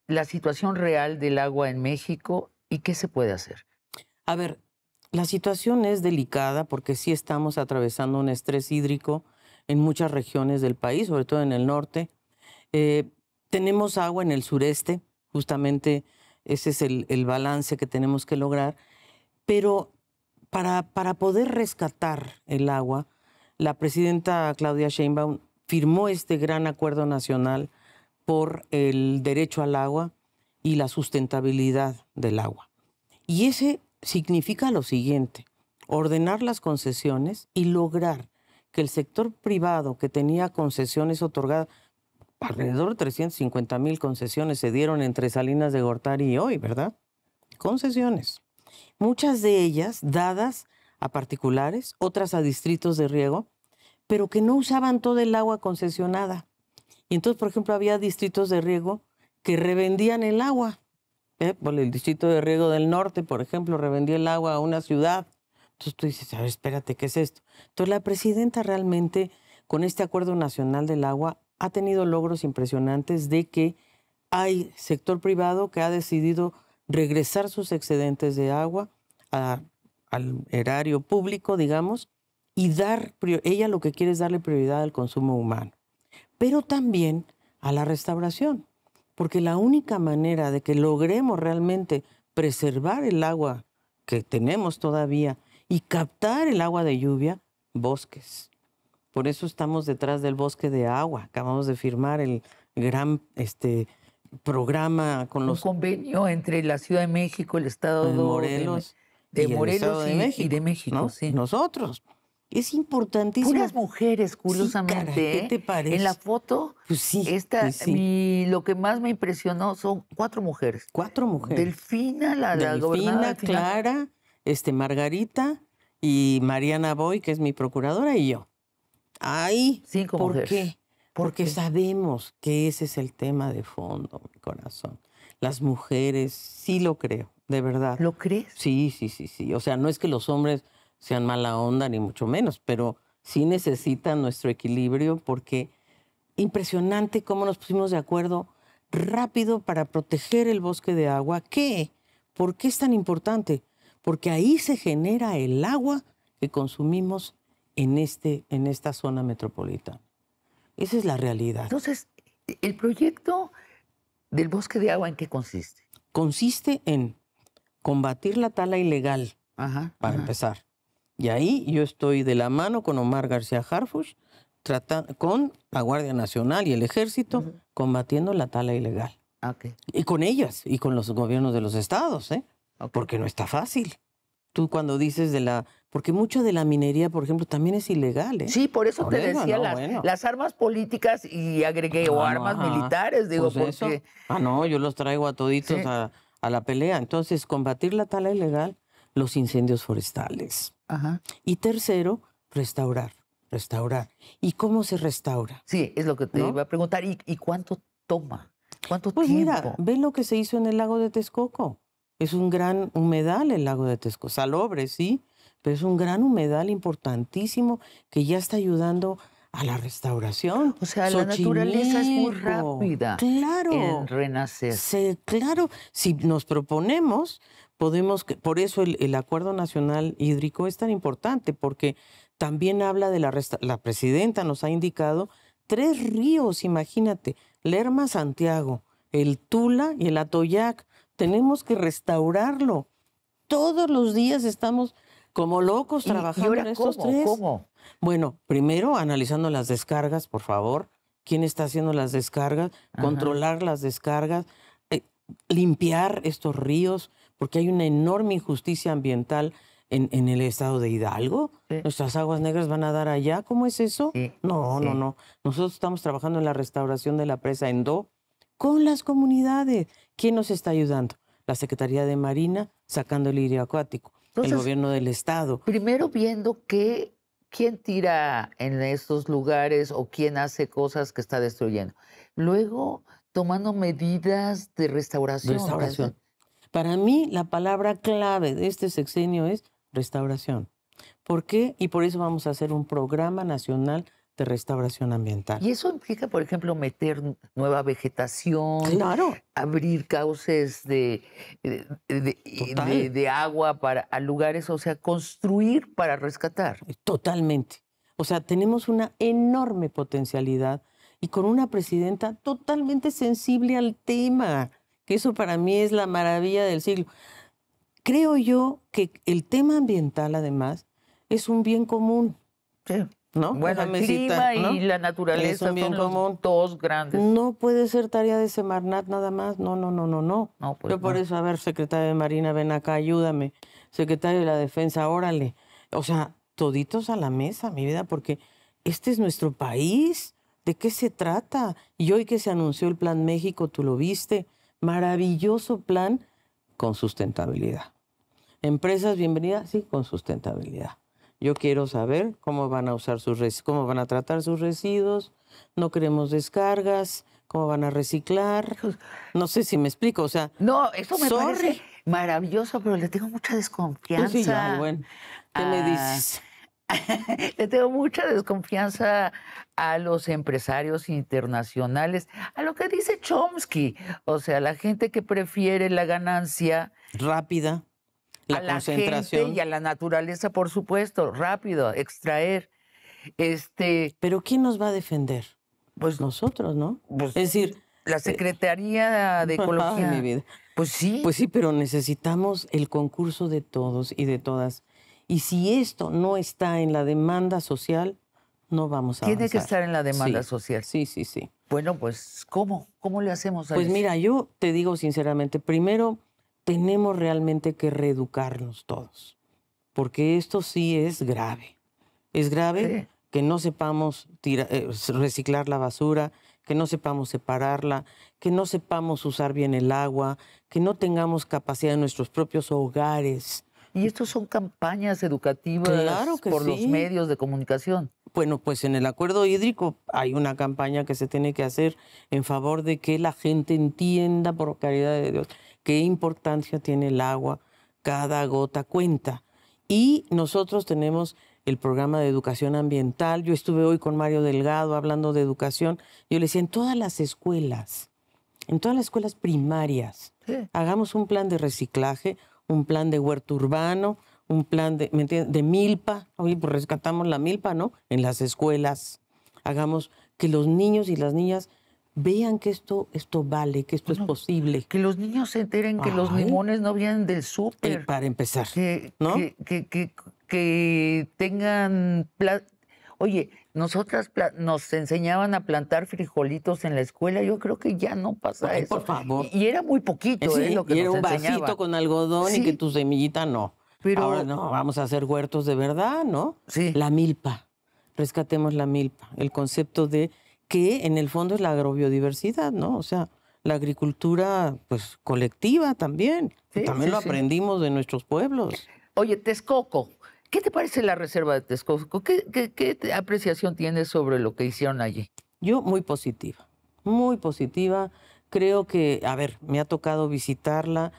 la situación real del agua en México y qué se puede hacer? A ver, la situación es delicada porque sí estamos atravesando un estrés hídrico en muchas regiones del país, sobre todo en el norte. Tenemos agua en el sureste, justamente ese es el balance que tenemos que lograr, pero para poder rescatar el agua, la presidenta Claudia Sheinbaum firmó este gran acuerdo nacional por el derecho al agua y la sustentabilidad del agua. Y ese significa lo siguiente: ordenar las concesiones y lograr que el sector privado que tenía concesiones otorgadas, alrededor de 350,000 concesiones se dieron entre Salinas de Gortari y hoy, ¿verdad? Concesiones. Muchas de ellas dadas a particulares, otras a distritos de riego, pero que no usaban todo el agua concesionada. Y entonces, por ejemplo, había distritos de riego que revendían el agua. Bueno, el distrito de riego del norte, por ejemplo, revendía el agua a una ciudad Entonces tú dices, a ver, espérate, ¿qué es esto? Entonces la presidenta realmente, con este Acuerdo Nacional del Agua, ha tenido logros impresionantes de que hay sector privado que ha decidido regresar sus excedentes de agua al erario público, digamos, y ella lo que quiere es darle prioridad al consumo humano, pero también a la restauración, porque la única manera de que logremos realmente preservar el agua que tenemos todavía y captar el agua de lluvia, bosques. Por eso estamos detrás del bosque de agua. Acabamos de firmar el gran programa con Un los convenio entre la Ciudad de México, el Estado Morelos de y el Estado Morelos de y México, de México, ¿no? sí. Nosotros. Es importantísimo. Puras mujeres, Sí, curiosamente. caray, ¿qué te parece? En la foto, Pues sí, pues sí. lo que más me impresionó son 4 mujeres. 4 mujeres. Delfina, la gobernadora Delfina, Clara, Margarita y Mariana Boy, que es mi procuradora, y yo. Ay, 5 ¿por mujeres. qué? ¿Por Porque qué? sabemos que ese es el tema de fondo, mi corazón. Las mujeres, sí lo creo, de verdad. ¿Lo crees? Sí. O sea, no es que los hombres sean mala onda, ni mucho menos, pero sí necesitan nuestro equilibrio porque impresionante cómo nos pusimos de acuerdo rápido para proteger el bosque de agua. ¿Qué? ¿Por qué es tan importante? Porque ahí se genera el agua que consumimos en esta zona metropolitana. Esa es la realidad. Entonces, ¿el proyecto del bosque de agua en qué consiste? Consiste en combatir la tala ilegal, para empezar. Y ahí yo estoy de la mano con Omar García Harfuch, con la Guardia Nacional y el Ejército, combatiendo la tala ilegal. Okay. Y con ellas, y con los gobiernos de los estados, porque no está fácil. Tú cuando dices porque mucha de la minería, por ejemplo, también es ilegal, ¿eh? Sí, por eso te decía bueno. las armas políticas y agregué o armas militares, digo, pues porque... eso. No, yo los traigo a toditos Sí. a la pelea. Entonces, combatir la tala ilegal, los incendios forestales. Y tercero, restaurar. ¿Y cómo se restaura? Sí, es lo que te iba a preguntar. ¿Y cuánto toma? ¿Cuánto Pues tiempo? mira, ve lo que se hizo en el lago de Texcoco. Es un gran humedal el lago de Texcoco. Salobre, sí, pero es un gran humedal importantísimo que ya está ayudando a la restauración. O sea, la naturaleza es muy rápida claro, en renacer. Sí, claro, si nos proponemos, por eso el Acuerdo Nacional Hídrico es tan importante, porque también habla de la presidenta nos ha indicado 3 ríos, imagínate, Lerma, Santiago, el Tula y el Atoyac. Tenemos que restaurarlo. Todos los días estamos como locos trabajando en estos 3. ¿Cómo? Bueno, primero analizando las descargas, por favor. ¿Quién está haciendo las descargas? Controlar las descargas, limpiar estos ríos, porque hay una enorme injusticia ambiental en el estado de Hidalgo. Sí. Nuestras aguas negras van a dar allá. ¿Cómo es eso? Sí. No. Nosotros estamos trabajando en la restauración de la presa Endó con las comunidades. ¿Quién nos está ayudando? La Secretaría de Marina, sacando el lirio acuático. Entonces, el gobierno del estado. Primero viendo quién tira en estos lugares o quién hace cosas que está destruyendo. Luego, tomando medidas de restauración. Para mí, la palabra clave de este sexenio es restauración. ¿Por qué? Y por eso vamos a hacer un programa nacional de restauración ambiental. Y eso implica, por ejemplo, meter nueva vegetación, claro, abrir cauces de agua a lugares, o sea, construir para rescatar. Totalmente. O sea, tenemos una enorme potencialidad y con una presidenta totalmente sensible al tema, que eso para mí es la maravilla del siglo. Creo yo que el tema ambiental, además, es un bien común. Sí. ¿No? Bueno, el clima y la naturaleza son los 2 grandes. No puede ser tarea de Semarnat nada más. No. Pues yo por eso, a ver, secretario de Marina, ven acá, ayúdame. Secretario de la Defensa, órale. O sea, toditos a la mesa, mi vida, porque este es nuestro país. ¿De qué se trata? Y hoy que se anunció el Plan México, tú lo viste, maravilloso plan con sustentabilidad. Empresas, bienvenidas, sí, con sustentabilidad. Yo quiero saber cómo van a usar cómo van a tratar sus residuos, no queremos descargas, cómo van a reciclar. No sé si me explico, o sea... No, eso me parece Maravilloso, pero le tengo mucha Pues sí, ay, desconfianza. bueno, ¿qué me a- dices? Le tengo mucha desconfianza a los empresarios internacionales, a lo que dice Chomsky, o sea, la gente que prefiere la ganancia Rápida, a la la gente y concentración. a la naturaleza, por supuesto, rápido, extraer. Pero ¿quién nos va a defender? Pues, Nosotros, ¿no? pues Es decir, la eh, Secretaría de ay, mi Ecología, vida. pues sí, Pues sí, pero necesitamos el concurso de todos y de todas. Y si esto no está en la demanda social, no vamos a tiene que avanzar. estar en la demanda Sí, social. sí, sí, sí. Bueno, pues, ¿cómo? ¿Cómo le hacemos a Pues eso? mira, yo te digo sinceramente, primero tenemos realmente que reeducarnos todos, porque esto sí es grave. Es grave Sí. que no sepamos reciclar la basura, que no sepamos separarla, que no sepamos usar bien el agua, que no tengamos capacidad en nuestros propios hogares. Y estos son campañas Claro educativas que por los sí. medios de comunicación. Bueno, pues en el acuerdo hídrico hay una campaña que se tiene que hacer en favor de que la gente entienda, por caridad de Dios, qué importancia tiene el agua, cada gota cuenta. Y nosotros tenemos el programa de educación ambiental. Yo estuve hoy con Mario Delgado hablando de educación. Yo le decía, en todas las escuelas primarias, Sí. hagamos un plan de reciclaje, un plan de huerto urbano, un plan de, ¿me entiendes?, de milpa. Oye, pues rescatamos la milpa, ¿no? En las escuelas. Hagamos que los niños y las niñas vean que esto vale, que esto es Bueno, posible. que los niños se enteren que los Ay, limones no vienen del súper, para empezar, que, ¿no? que tengan... Oye, nos enseñaban a plantar frijolitos en la escuela, yo creo que ya no pasa Ay, eso. por favor. Y era muy poquito, Sí, lo que y era nos un vasito enseñaban. con algodón y que Sí, tu semillita no. pero Ahora no, vamos a hacer huertos de verdad, ¿no? sí, La milpa, rescatemos la milpa. El concepto de que en el fondo es la agrobiodiversidad, ¿no? O sea, la agricultura, pues, colectiva también. Y sí, también sí, lo sí. aprendimos de nuestros pueblos. Oye, Texcoco, ¿qué te parece la reserva de Texcoco? ¿Qué apreciación tienes sobre lo que hicieron allí? Yo muy positiva, muy positiva. Creo que, a ver, me ha tocado visitarla.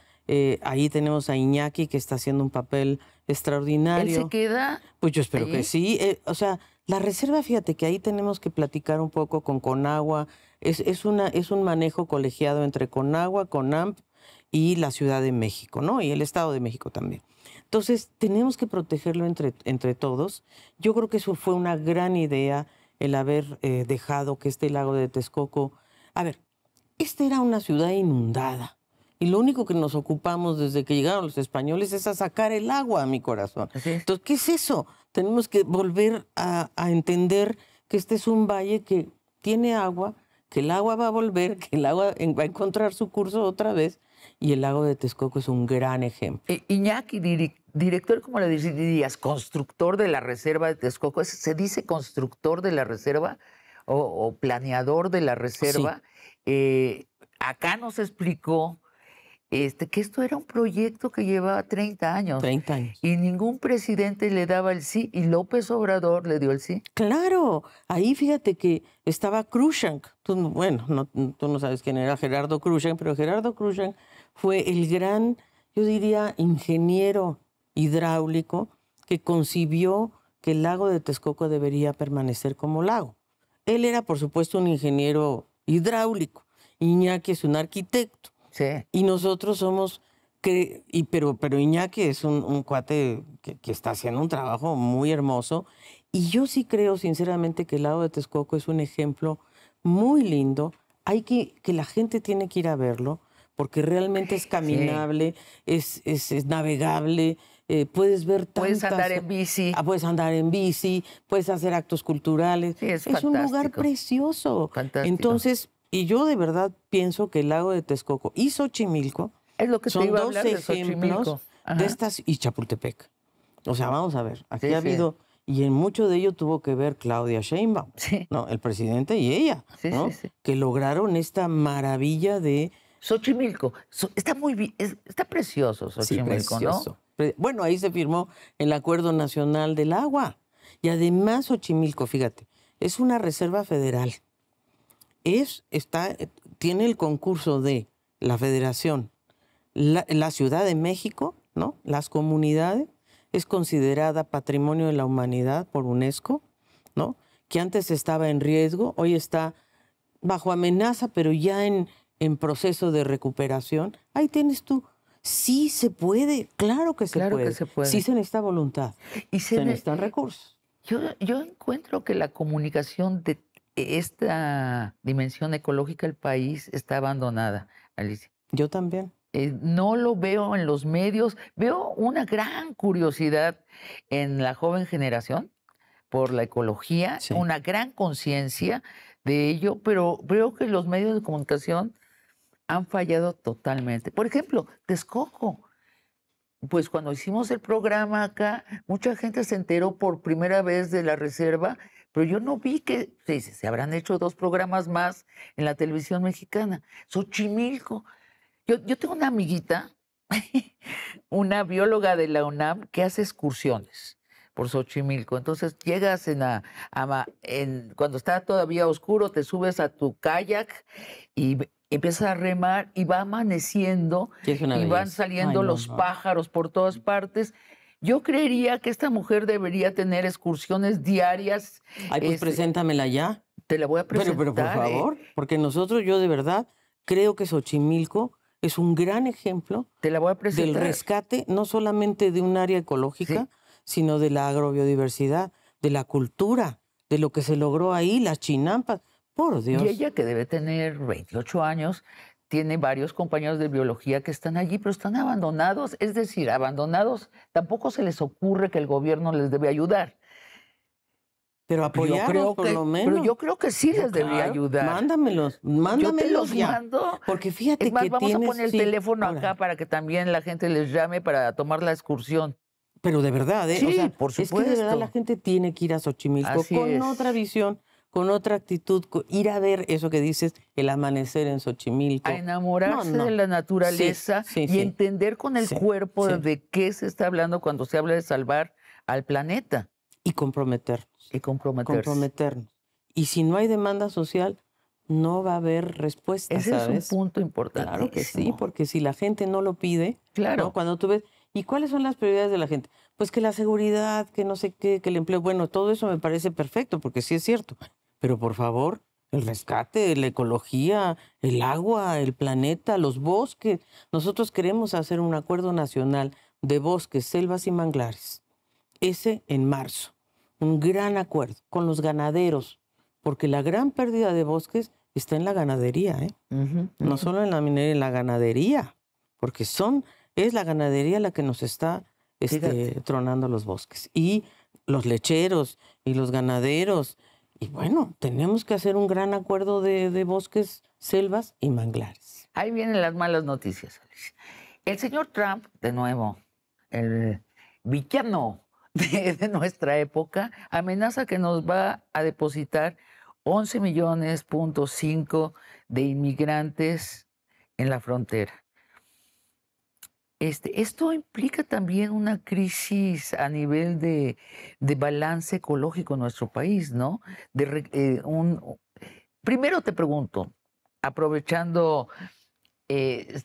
Ahí tenemos a Iñaki, que está haciendo un papel ¿Él se extraordinario. queda Pues yo espero que allí? sí. O sea, la reserva, fíjate que ahí tenemos que platicar un poco con Conagua. Es un manejo colegiado entre Conagua, CONAMP y la Ciudad de México, ¿no? Y el Estado de México también. Entonces, tenemos que protegerlo entre todos. Yo creo que eso fue una gran idea, el haber dejado que este lago de Texcoco... A ver, esta era una ciudad inundada. Y lo único que nos ocupamos desde que llegaron los españoles es a sacar el agua, a mi corazón. Así es. Entonces, ¿qué es eso? Tenemos que volver a entender que este es un valle que tiene agua, que el agua va a volver, que el agua va a encontrar su curso otra vez, y el lago de Texcoco es un gran ejemplo. Iñaki, director, ¿cómo le dirías? Constructor de la reserva de Texcoco. ¿Se dice constructor de la reserva o planeador de la reserva? Acá nos explicó que esto era un proyecto que llevaba 30 años 30 años. y ningún presidente le daba el sí y López Obrador le dio el sí. Claro, ahí fíjate que estaba Cruikshank. Bueno, tú no sabes quién era Gerardo Cruikshank, pero Gerardo Cruikshank fue el gran, yo diría, ingeniero hidráulico que concibió que el lago de Texcoco debería permanecer como lago. Él era, por supuesto, un ingeniero hidráulico. Iñaki es un arquitecto. Sí. Y nosotros somos, pero Iñaki es un cuate que está haciendo un trabajo muy hermoso. Y yo sí creo, sinceramente, que el lago de Texcoco es un ejemplo muy lindo. Hay que la gente tiene que ir a verlo, porque realmente es caminable, es navegable, puedes ver tantas... Puedes andar en bici. Puedes andar en bici, puedes hacer actos culturales. Sí, es un lugar fantástico. precioso. Fantástico. Entonces, y yo de verdad pienso que el lago de Texcoco y Xochimilco Es lo que te son iba a dos hablar de ejemplos Xochimilco. Ajá. de estas, y Chapultepec. O sea, vamos a ver, aquí Sí, ha sí. habido, y en mucho de ello tuvo que ver Claudia Sheinbaum, Sí. ¿no? El presidente y ella, Sí, ¿no? sí, sí. Que lograron esta maravilla de... Xochimilco. Está muy bien, está precioso Xochimilco, precioso. Bueno, ahí se firmó el Acuerdo Nacional del Agua. Y además Xochimilco, fíjate, es una reserva federal. Tiene el concurso de la Federación, la Ciudad de México, ¿no? Las comunidades, es considerada Patrimonio de la Humanidad por UNESCO, ¿no? Que antes estaba en riesgo, hoy está bajo amenaza, pero ya en proceso de recuperación. Ahí tienes tú. Sí se puede, claro que se Claro puede. que se puede. Sí se necesita voluntad, Y se necesitan recursos. yo encuentro que la comunicación de esta dimensión ecológica del país está abandonada, Alicia. Yo también. No lo veo en los medios. Veo una gran curiosidad en la joven generación por la ecología, Sí. una gran conciencia de ello, pero veo que los medios de comunicación han fallado totalmente. Por ejemplo, Texcoco. Pues cuando hicimos el programa acá, mucha gente se enteró por primera vez de la reserva, pero yo no vi que se habrán hecho 2 programas más en la televisión mexicana. Xochimilco. Yo tengo una amiguita, una bióloga de la UNAM, que hace excursiones por Xochimilco. Entonces llegas cuando está todavía oscuro, te subes a tu kayak y empiezas a remar y va amaneciendo Sí, es una y van belleza. saliendo Ay, no, los no. pájaros por todas partes. Yo creería que esta mujer debería tener excursiones diarias. Ay, pues preséntamela ya. Te la voy a presentar. Pero por favor, porque yo de verdad creo que Xochimilco es un gran ejemplo te la voy a presentar. del rescate, no solamente de un área ecológica, sino de la agrobiodiversidad, de la cultura, de lo que se logró ahí, las chinampas. Por Dios. Y ella, que debe tener 28 años, tiene varios compañeros de biología que están allí, pero están abandonados. Es decir, abandonados, tampoco se les ocurre que el gobierno les debe ayudar. Pero apoyarlos por lo menos. Pero yo creo que sí les debería ayudar. Mándamelos Yo te los ya. mando. Porque fíjate Es más, que vamos tienes, a poner el teléfono acá para que también la gente les llame para tomar la excursión. Pero de verdad, ¿eh? Sí, o sea, por supuesto. Es que de verdad la gente tiene que ir a Xochimilco Así con es. otra visión, con otra actitud, ir a ver eso que dices, el amanecer en Xochimilco. A enamorarse de la naturaleza y entender con el cuerpo de qué se está hablando cuando se habla de salvar al planeta. Y comprometernos. Y comprometernos. Y si no hay demanda social, no va a haber respuesta, Ese ¿sabes? es un punto importante. Claro que sí, porque si la gente no lo pide, claro. ¿no? Cuando tú ves, ¿y cuáles son las prioridades de la gente? Pues que la seguridad, que no sé qué, que el empleo, bueno, todo eso me parece perfecto, porque sí es cierto. Pero por favor, el rescate, la ecología, el agua, el planeta, los bosques. Nosotros queremos hacer un acuerdo nacional de bosques, selvas y manglares. Ese en marzo. Un gran acuerdo con los ganaderos, porque la gran pérdida de bosques está en la ganadería, ¿eh? No solo en la minería, en la ganadería, porque es la ganadería la que nos está tronando los bosques. Y los lecheros y los ganaderos. Y bueno, tenemos que hacer un gran acuerdo de bosques, selvas y manglares. Ahí vienen las malas noticias, Alicia. El señor Trump, de nuevo, el villano de nuestra época, amenaza que nos va a depositar 11 millones.5 de inmigrantes en la frontera. Esto implica también una crisis a nivel de balance ecológico en nuestro país, ¿no? Primero te pregunto, aprovechando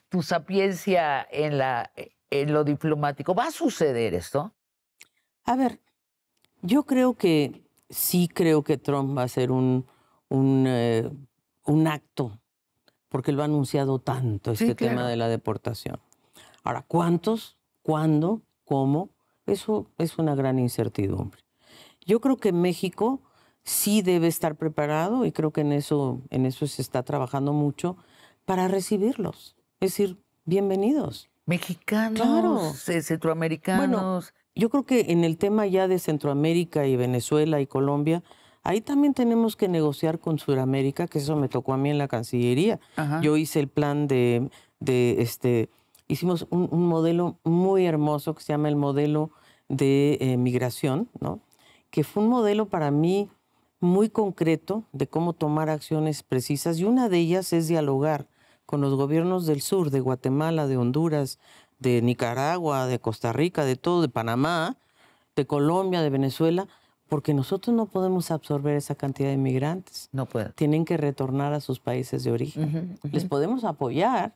tu sapiencia en lo diplomático, ¿va a suceder esto? A ver, yo creo que creo que Trump va a hacer un acto, porque lo ha anunciado tanto tema de la deportación. Ahora, ¿cuántos? ¿Cuándo? ¿Cómo? Eso es una gran incertidumbre. Yo creo que México sí debe estar preparado y creo que en eso se está trabajando mucho para recibirlos. Es decir, bienvenidos. Mexicanos, claro. Centroamericanos. Bueno, yo creo que en el tema ya de Centroamérica y Venezuela y Colombia, ahí también tenemos que negociar con Sudamérica, que eso me tocó a mí en la Cancillería. Ajá. Yo hice el plan hicimos un modelo muy hermoso que se llama el modelo de migración, ¿no? Que fue un modelo para mí muy concreto de cómo tomar acciones precisas, y una de ellas es dialogar con los gobiernos del sur, de Guatemala, de Honduras, de Nicaragua, de Costa Rica, de todo, de Panamá, de Colombia, de Venezuela, porque nosotros no podemos absorber esa cantidad de migrantes. No pueden. Tienen que retornar a sus países de origen. Les podemos apoyar,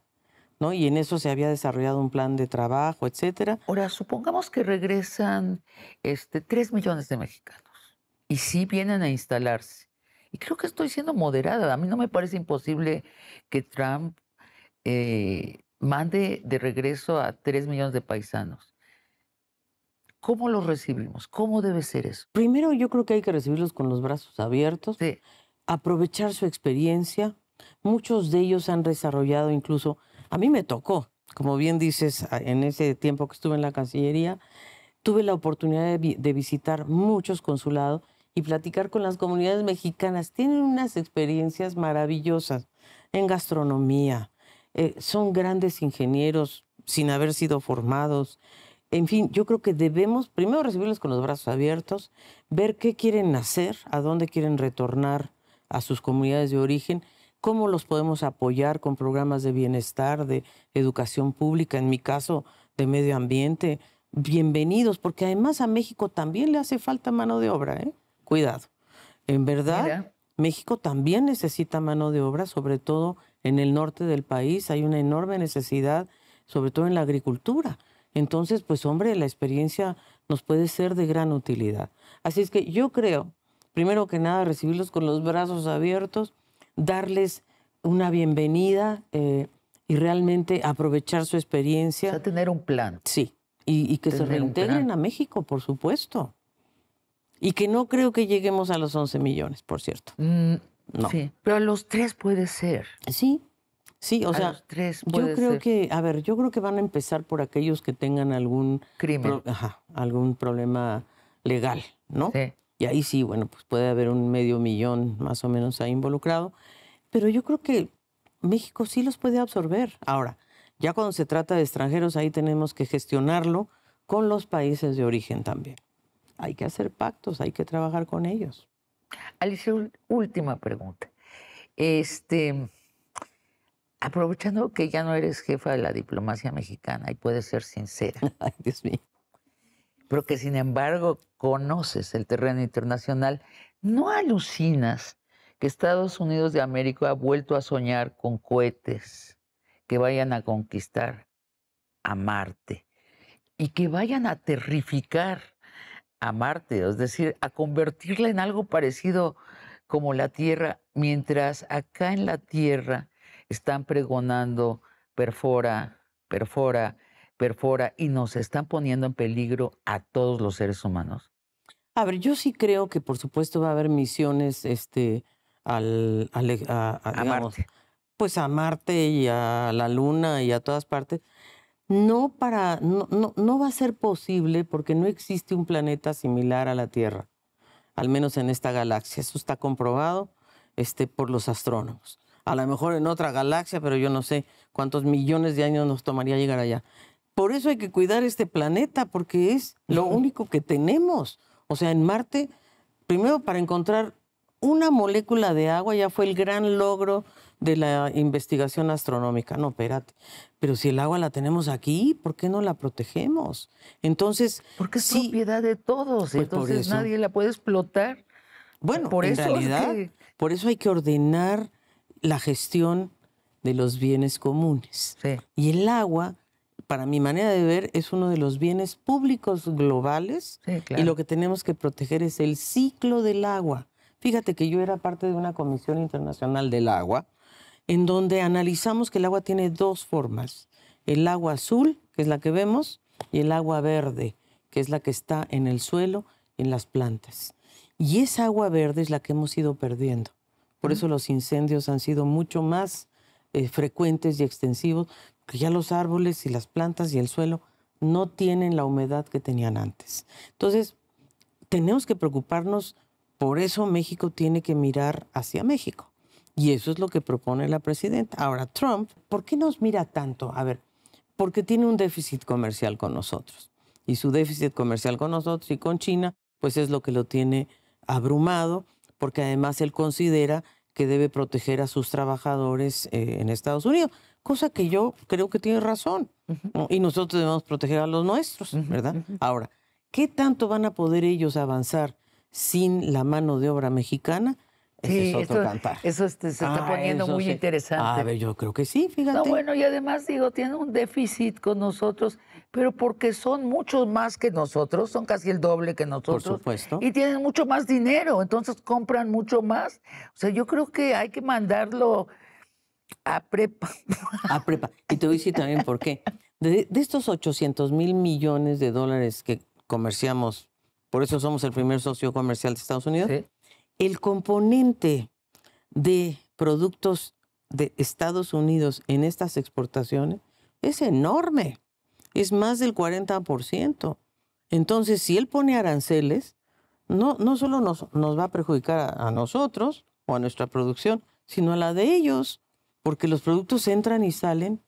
¿no? Y en eso se había desarrollado un plan de trabajo, etcétera. Ahora, supongamos que regresan 3 millones de mexicanos y sí vienen a instalarse. Y creo que estoy siendo moderada. A mí no me parece imposible que Trump mande de regreso a 3 millones de paisanos. ¿Cómo los recibimos? ¿Cómo debe ser eso? Primero, yo creo que hay que recibirlos con los brazos abiertos, Sí, aprovechar su experiencia. Muchos de ellos han desarrollado incluso, a mí me tocó, como bien dices, en ese tiempo que estuve en la Cancillería, tuve la oportunidad de visitar muchos consulados y platicar con las comunidades mexicanas. Tienen unas experiencias maravillosas en gastronomía. Son grandes ingenieros sin haber sido formados. En fin, yo creo que debemos primero recibirlos con los brazos abiertos, ver qué quieren hacer, a dónde quieren retornar a sus comunidades de origen, cómo los podemos apoyar con programas de bienestar, de educación pública, en mi caso, de medio ambiente. Bienvenidos, porque además a México también le hace falta mano de obra, ¿eh? Cuidado. En verdad, mira, México también necesita mano de obra, sobre todo en el norte del país. Hay una enorme necesidad, sobre todo en la agricultura. Entonces, pues hombre, la experiencia nos puede ser de gran utilidad. Así es que yo creo, primero que nada, recibirlos con los brazos abiertos, darles una bienvenida y realmente aprovechar su o experiencia. sea, tener un plan. Sí, y que se Tener un reintegren plan. a México, por supuesto. Y que no creo que lleguemos a los 11 millones, por cierto. No. Sí, pero a los 3 puede ser. Sí, sí, o A sea, los 3 yo puede creo ser. que, a ver, yo creo que van a empezar por aquellos que tengan algún Crimen. algún problema legal, ¿no? Sí. Y ahí sí, bueno, pues puede haber un 500,000 más o menos ahí involucrado. Pero yo creo que México sí los puede absorber. Ahora, ya cuando se trata de extranjeros, ahí tenemos que gestionarlo con los países de origen también. Hay que hacer pactos, hay que trabajar con ellos. Alicia, última pregunta. Aprovechando que ya no eres jefa de la diplomacia mexicana y puedes ser sincera, Ay, Dios mío. pero que sin embargo conoces el terreno internacional, ¿no alucinas que Estados Unidos de América ha vuelto a soñar con cohetes que vayan a conquistar a Marte y que vayan a terrificar a Marte, es decir, a convertirla en algo parecido como la Tierra, mientras acá en la Tierra están pregonando perfora, perfora, perfora y nos están poniendo en peligro a todos los seres humanos? A ver, yo sí creo que por supuesto va a haber misiones A digamos, Marte. pues a Marte y a la Luna y a todas partes. No va a ser posible porque no existe un planeta similar a la Tierra, al menos en esta galaxia. Eso está comprobado por los astrónomos. A lo mejor en otra galaxia, pero yo no sé cuántos millones de años nos tomaría llegar allá. Por eso hay que cuidar este planeta, porque es lo único que tenemos. O sea, en Marte, primero para encontrar una molécula de agua ya fue el gran logro de la investigación astronómica. No, espérate. Pero si el agua la tenemos aquí, ¿por qué no la protegemos? Entonces, Porque es sí, propiedad de todos, pues por entonces eso. nadie la puede explotar. Bueno, Por en eso es realidad, que... por eso hay que ordenar la gestión de los bienes comunes. Sí, Y el agua, para mi manera de ver, es uno de los bienes públicos globales. sí, Y claro. lo que tenemos que proteger es el ciclo del agua. Fíjate que yo era parte de una Comisión Internacional del Agua, en donde analizamos que el agua tiene dos formas. El agua azul, que es la que vemos, y el agua verde, que es la que está en el suelo, en las plantas. Y esa agua verde es la que hemos ido perdiendo. Por eso los incendios han sido mucho más frecuentes y extensivos, porque ya los árboles y las plantas y el suelo no tienen la humedad que tenían antes. Entonces, tenemos que preocuparnos, por eso México tiene que mirar hacia México. Y eso es lo que propone la presidenta. Ahora, Trump, ¿por qué nos mira tanto? A ver, porque tiene un déficit comercial con nosotros. Y su déficit comercial con nosotros y con China, pues es lo que lo tiene abrumado, porque además él considera que debe proteger a sus trabajadores en Estados Unidos, cosa que yo creo que tiene razón. ¿No? Y nosotros debemos proteger a los nuestros, ¿verdad? Ahora, ¿qué tanto van a poder ellos avanzar sin la mano de obra mexicana? Ese Sí, es otro cantar. eso se está poniendo eso muy sí. interesante. A ver, yo creo que sí, fíjate. No, bueno, y además digo, tienen un déficit con nosotros, pero porque son muchos más que nosotros, son casi el doble que nosotros. Por supuesto. Y tienen mucho más dinero, entonces compran mucho más. O sea, yo creo que hay que mandarlo a prepa. A prepa. Y te voy a decir también por qué. De estos 800,000 millones de dólares que comerciamos, por eso somos el primer socio comercial de Estados Unidos, Sí. el componente de productos de Estados Unidos en estas exportaciones es enorme. Es más del 40%. Entonces, si él pone aranceles, no solo nos va a perjudicar a nosotros o a nuestra producción, sino a la de ellos, porque los productos entran y salen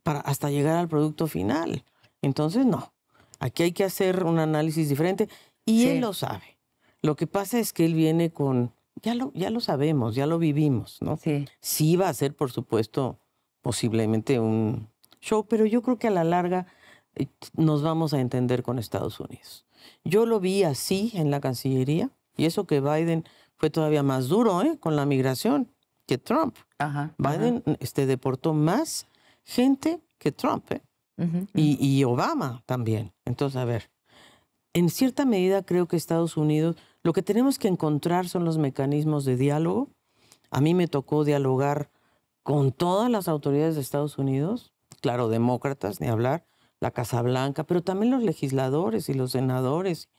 hasta llegar al producto final. Entonces, no. Aquí hay que hacer un análisis diferente y Sí. él lo sabe. Lo que pasa es que él viene con, ya lo sabemos, ya lo vivimos, ¿no? Sí. Sí va a ser, por supuesto, posiblemente un show, pero yo creo que a la larga nos vamos a entender con Estados Unidos. Yo lo vi así en la Cancillería, y eso que Biden fue todavía más duro, con la migración que Trump. Ajá. Biden deportó más gente que Trump, Ujú. y Obama también. Entonces, a ver, en cierta medida creo que Estados Unidos, lo que tenemos que encontrar son los mecanismos de diálogo. A mí me tocó dialogar con todas las autoridades de Estados Unidos, claro, demócratas, ni hablar, la Casa Blanca, pero también los legisladores y los senadores.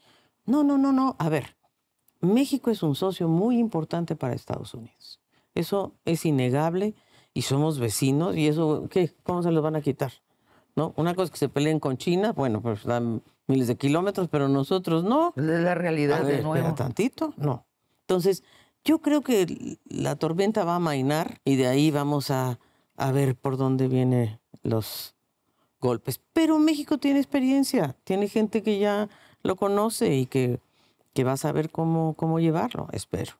No. A ver, México es un socio muy importante para Estados Unidos. Eso es innegable y somos vecinos y eso, ¿qué? ¿Cómo se los van a quitar? ¿No? Una cosa es que se peleen con China, bueno, pues dan miles de kilómetros, pero nosotros no. Es la realidad A ver, de nuevo. espera tantito, no. Entonces, yo creo que la tormenta va a amainar y de ahí vamos a ver por dónde vienen los golpes. Pero México tiene experiencia, tiene gente que ya lo conoce y que va a saber cómo llevarlo, espero.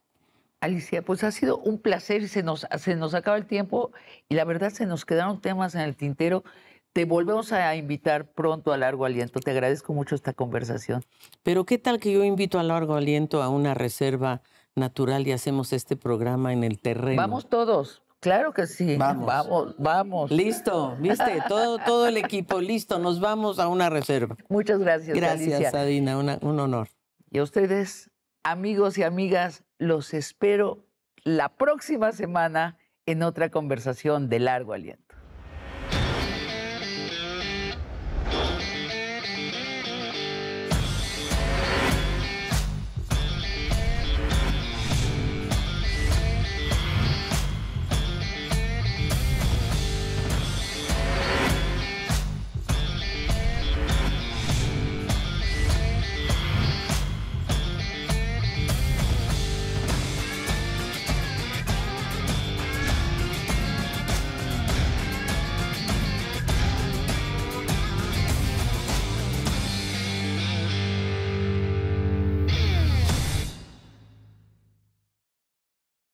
Alicia, pues ha sido un placer y se nos acaba el tiempo y la verdad se nos quedaron temas en el tintero. Te volvemos a invitar pronto a Largo Aliento. Te agradezco mucho esta conversación. Pero ¿qué tal que yo invito a Largo Aliento a una reserva natural y hacemos este programa en el terreno? Vamos todos. Claro que sí. Vamos. Listo, ¿viste? Todo el equipo, listo. Nos vamos a una reserva. Muchas gracias, Gracias, Alicia. Adina, un honor. Y a ustedes, amigos y amigas, los espero la próxima semana en otra conversación de Largo Aliento.